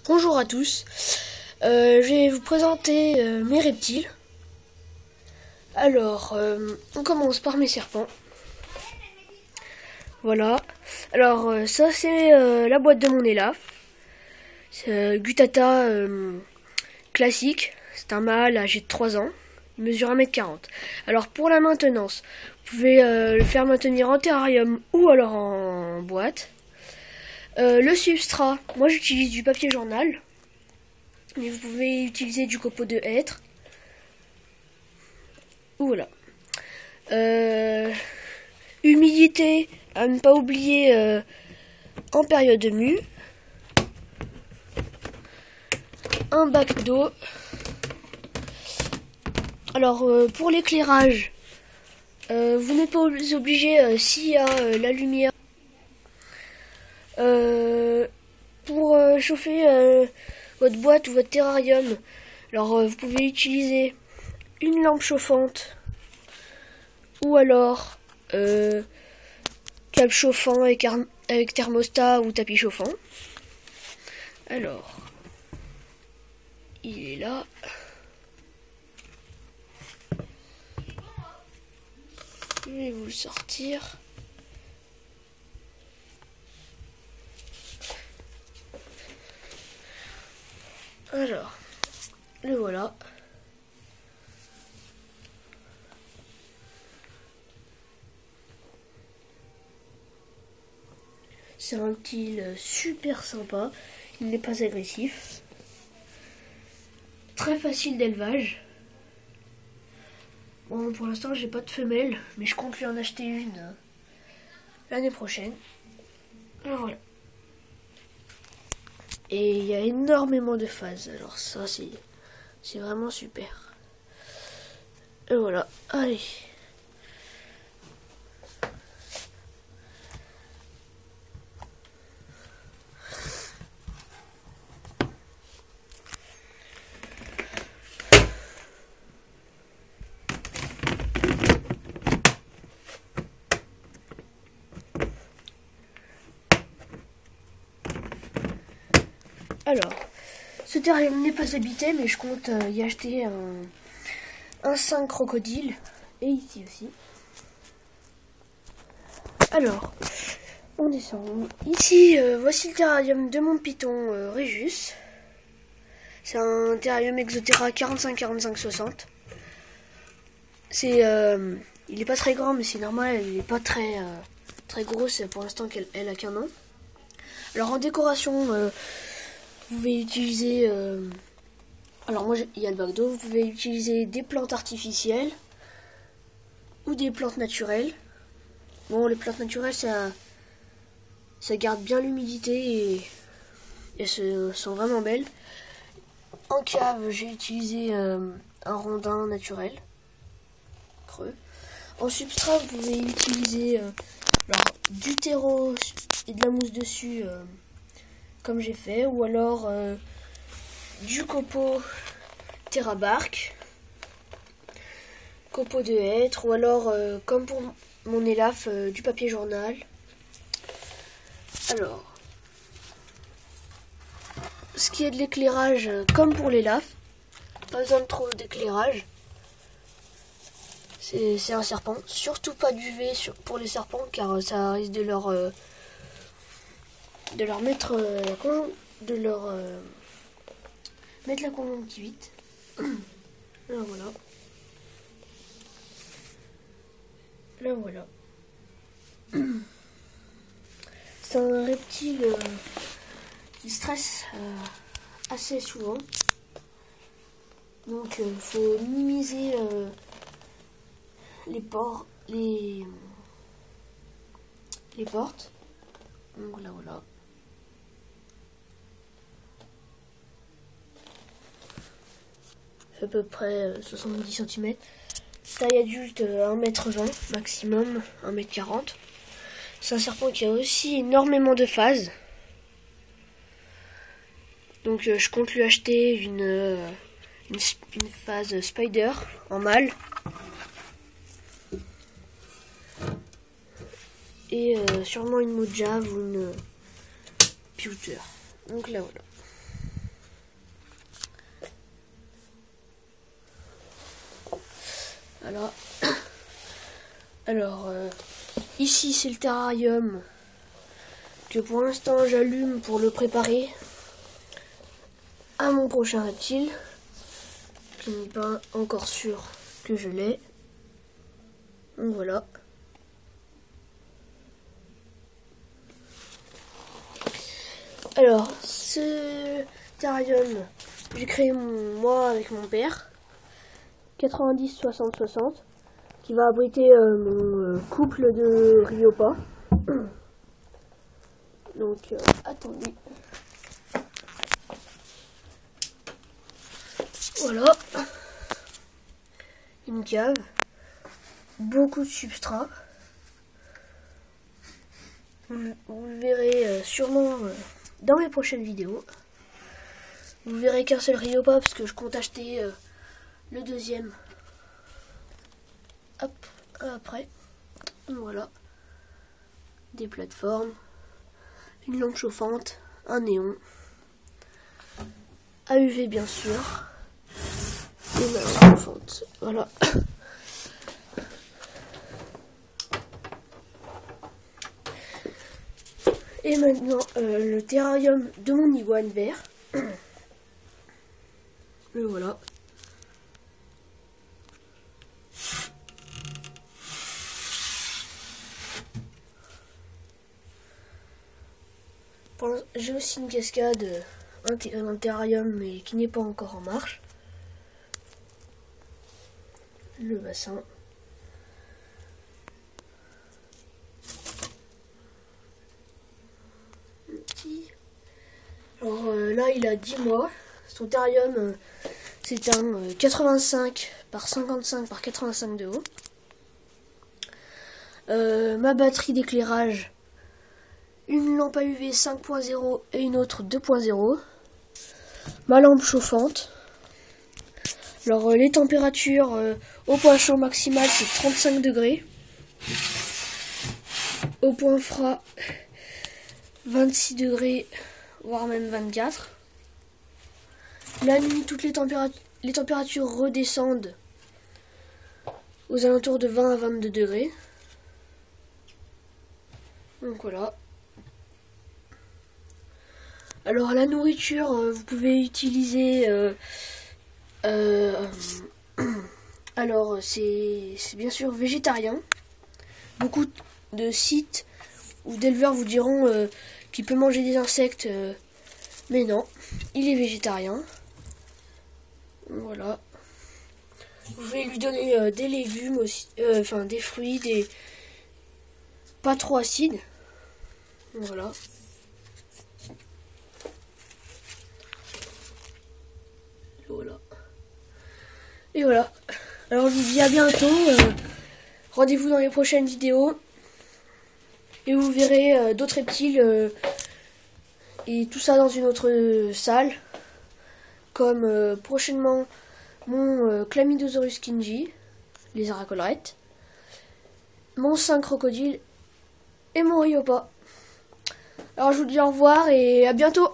Bonjour à tous, je vais vous présenter mes reptiles. Alors, on commence par mes serpents. Voilà. Alors, ça c'est la boîte de mon élaf. C'est Gutata classique. C'est un mâle âgé de 3 ans. Il mesure 1,40 m. Alors, pour la maintenance, vous pouvez le faire maintenir en terrarium ou alors en boîte. Le substrat, moi j'utilise du papier journal, mais vous pouvez utiliser du copeau de hêtre. Voilà. Humidité, à ne pas oublier en période de mue. Un bac d'eau. Alors pour l'éclairage, vous n'êtes pas obligé s'il y a la lumière. Pour chauffer votre boîte ou votre terrarium, alors vous pouvez utiliser une lampe chauffante ou alors câble chauffant avec thermostat ou tapis chauffant. Alors, il est là. Je vais vous le sortir. Alors, le voilà. C'est un reptile super sympa. Il n'est pas agressif. Très facile d'élevage. Bon, pour l'instant, j'ai pas de femelle, mais je compte lui en acheter une l'année prochaine. Voilà. Et il y a énormément de phases. Alors ça, c'est vraiment super. Et voilà. Allez. Alors, ce terrarium n'est pas habité, mais je compte y acheter un 5 crocodile. Et ici aussi. Alors, on descend. Ici, voici le terrarium de mon python Régus. C'est un terrarium Exoterra 45-45-60. Il est pas très grand, mais c'est normal. Il est pas très grosse pour l'instant qu'elle a qu'un an. Alors en décoration, vous pouvez utiliser. Alors moi, il y a le bac d'eau. Vous pouvez utiliser des plantes artificielles ou des plantes naturelles. Bon, les plantes naturelles, ça garde bien l'humidité et elles sont vraiment belles. En cave, j'ai utilisé un rondin naturel creux. En substrat, vous pouvez utiliser du terreau et de la mousse dessus, comme j'ai fait, ou alors du copeau TerraBark, copeau de hêtre, ou alors comme pour mon élaf, du papier journal. Alors, ce qui est de l'éclairage, comme pour l'élaf, pas besoin de trop d'éclairage. C'est un serpent, surtout pas d'UV pour les serpents, car ça risque de leur mettre mettre la conjonctivite. Là voilà. Là voilà. C'est un reptile qui stresse assez souvent. Donc faut minimiser les portes. Donc là voilà. À peu près 70 cm. Taille adulte 1,20 m maximum, 1,40 m. C'est un serpent qui a aussi énormément de phases. Donc je compte lui acheter une phase spider en mâle. Et sûrement une mojave ou une pewter. Donc là voilà. Voilà. Alors, ici c'est le terrarium que pour l'instant j'allume pour le préparer à mon prochain reptile, qui n'est pas encore sûr que je l'ai. Donc voilà. Alors, ce terrarium, j'ai créé moi avec mon père, 90-60-60, qui va abriter mon couple de Ryopa. Donc, attendez. Voilà. Une cave. Beaucoup de substrat. Vous le verrez sûrement dans mes prochaines vidéos. Vous verrez qu'un seul Ryopa parce que je compte acheter le deuxième. Hop, après. Voilà. Des plateformes. Une lampe chauffante. Un néon. AUV bien sûr. Et ma lampe chauffante. Voilà. Et maintenant, le terrarium de mon iguane vert. Le voilà. J'ai aussi une cascade, un terrarium, mais qui n'est pas encore en marche. Le bassin. Alors là, il a 10 mois. Son terrarium, c'est un 85 par 55 par 85 de haut. Ma batterie d'éclairage, une lampe AUV 5.0 et une autre 2.0. Ma lampe chauffante. Alors les températures au point chaud maximal c'est 35 degrés. Au point froid 26 degrés, voire même 24. La nuit, toutes les températures redescendent aux alentours de 20 à 22 degrés. Donc voilà. Alors la nourriture, vous pouvez utiliser... alors c'est bien sûr végétarien. Beaucoup de sites ou d'éleveurs vous diront qu'il peut manger des insectes, mais non, il est végétarien. Voilà. Vous pouvez lui donner des légumes aussi, enfin des fruits, pas trop acides. Voilà. Voilà. Et voilà. Alors je vous dis à bientôt. Rendez-vous dans les prochaines vidéos. Et vous verrez d'autres reptiles. Et tout ça dans une autre salle. Comme prochainement mon Chlamydosaurus kingi, les aracolrettes, mon 5 crocodile et mon Ryopa. Alors je vous dis au revoir et à bientôt.